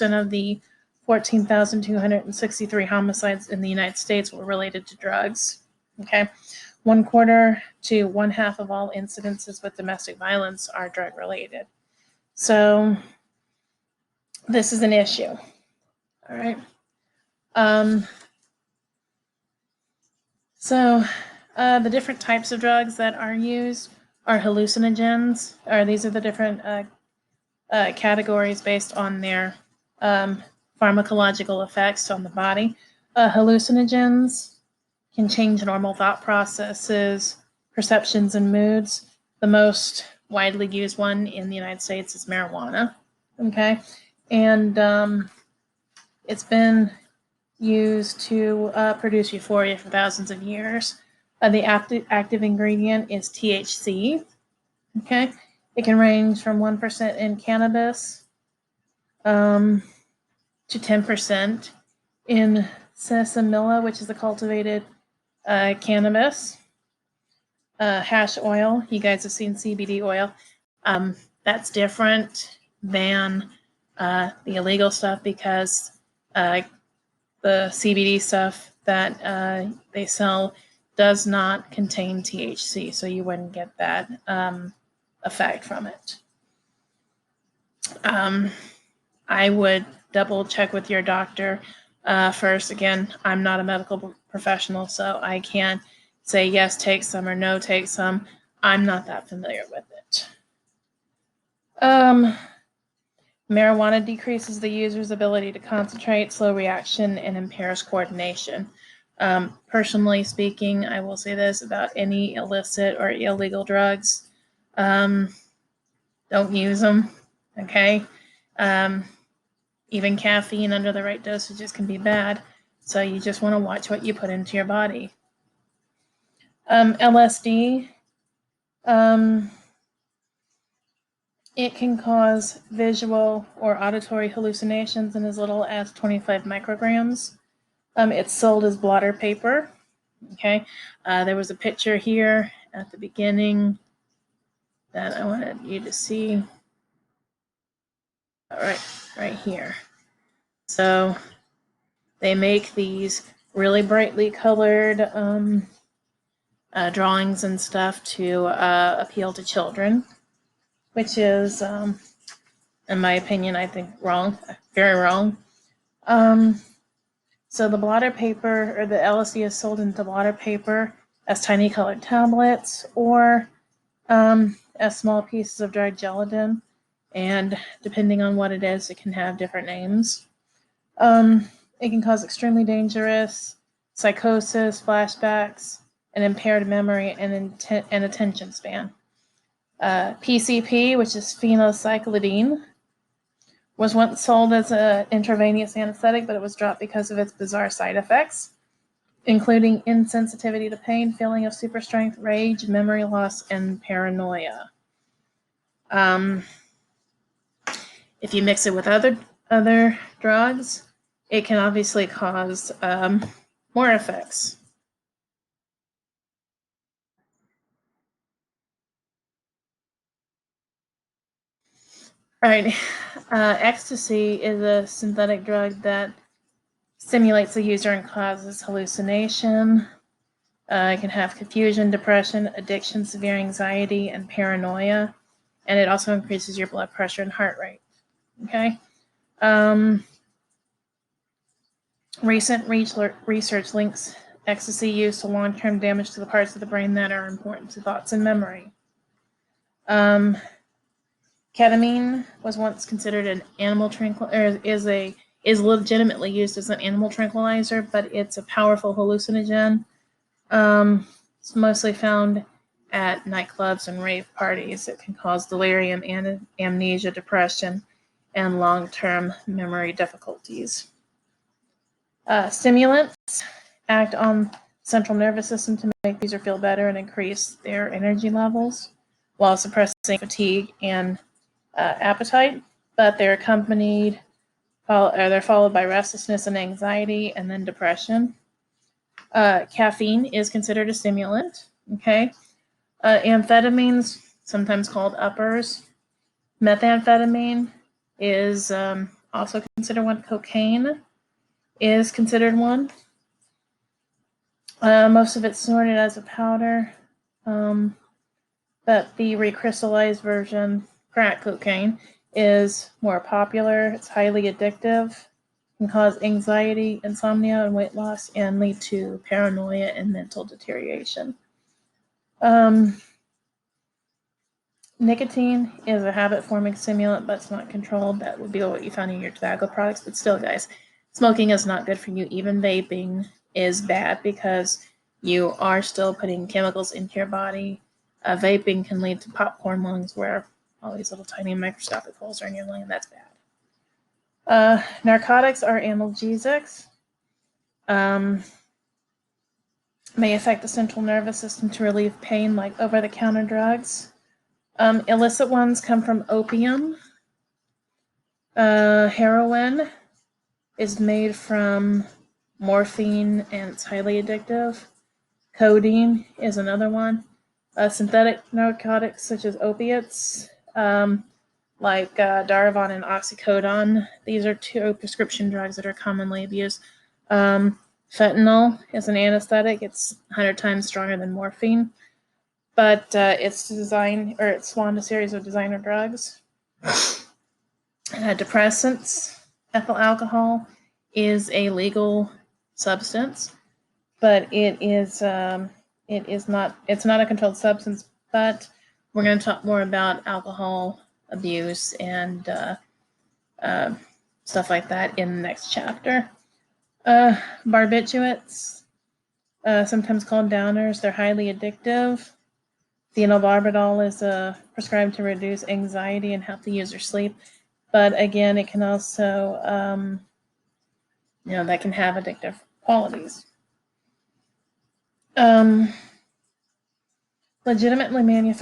of the 14,263 homicides in the United States were related to drugs. Okay, 1/4 to 1/2 of all incidences with domestic violence are drug related. So this is an issue. All right. So the different types of drugs that are used are hallucinogens, or these are the different categories based on their pharmacological effects on the body. Hallucinogens can change normal thought processes, perceptions, and moods. The most widely used one in the United States is marijuana. Okay, and it's been used to produce euphoria for thousands of years. The active ingredient is THC. Okay, it can range from 1% in cannabis to 10% in sinsemilla, which is a cultivated cannabis. Hash oil, you guys have seen CBD oil. That's different than the illegal stuff because the CBD stuff that they sell does not contain THC, so you wouldn't get that effect from it. I would double check with your doctor first. Again, I'm not a medical professional, so I can't say yes, take some, or no, take some. I'm not that familiar with it. Marijuana decreases the user's ability to concentrate, slow reaction, and impairs coordination. Personally speaking, I will say this about any illicit or illegal drugs. Don't use them, okay? Even caffeine under the right dosages can be bad, so you just want to watch what you put into your body. LSD, it can cause visual or auditory hallucinations in as little as 25 micrograms. It's sold as blotter paper. Okay, there was a picture here at the beginning that I wanted you to see. All right here. So they make these really brightly colored drawings and stuff to appeal to children, which is, in my opinion, I think wrong, very wrong. So the blotter paper, or the LSD, is sold into blotter paper as tiny colored tablets or as small pieces of dried gelatin. And depending on what it is, it can have different names. It can cause extremely dangerous psychosis, flashbacks, and impaired memory and attention span. PCP, which is phenylcyclidine, was once sold as an intravenous anesthetic, but it was dropped because of its bizarre side effects, including insensitivity to pain, feeling of super strength, rage, memory loss, and paranoia. If you mix it with other drugs, it can obviously cause more effects. All right, ecstasy is a synthetic drug that stimulates the user and causes hallucination. It can have confusion, depression, addiction, severe anxiety, and paranoia. And it also increases your blood pressure and heart rate. Okay. Recent research links ecstasy use to long-term damage to the parts of the brain that are important to thoughts and memory. Ketamine was once considered an animal tranquilizer, is legitimately used as an animal tranquilizer, but it's a powerful hallucinogen. It's mostly found at nightclubs and rave parties. It can cause delirium, amnesia, depression, and long-term memory difficulties. Stimulants act on the central nervous system to make the user feel better and increase their energy levels while suppressing fatigue and appetite, but they're followed by restlessness and anxiety, and then depression. Caffeine is considered a stimulant. Okay, amphetamines, sometimes called uppers. Methamphetamine is also considered one. Cocaine is considered one. Most of it's sorted as a powder, but the recrystallized version, crack cocaine, is more popular. It's highly addictive, can cause anxiety, insomnia, and weight loss, and lead to paranoia and mental deterioration. Nicotine is a habit-forming stimulant, but it's not controlled. That would be what you found in your tobacco products. But still, guys, smoking is not good for you. Even vaping is bad because you are still putting chemicals into your body. Vaping can lead to popcorn lungs, where all these little tiny microscopic holes are in your lung, and that's bad. Narcotics are analgesics. May affect the central nervous system to relieve pain, like over-the-counter drugs. Illicit ones come from opium. Heroin is made from morphine, and it's highly addictive. Codeine is another one. Synthetic narcotics such as opiates, like Darvon and oxycodone. These are two prescription drugs that are commonly abused. Fentanyl is an anesthetic. It's 100 times stronger than morphine, but it's spawned a series of designer drugs. Depressants, ethyl alcohol is a legal substance, but it's not a controlled substance. But we're going to talk more about alcohol abuse and stuff like that in the next chapter. Barbiturates, sometimes called downers, they're highly addictive. Phenobarbital is prescribed to reduce anxiety and help the user sleep. But again, it can also, that can have addictive qualities. Legitimately manufactured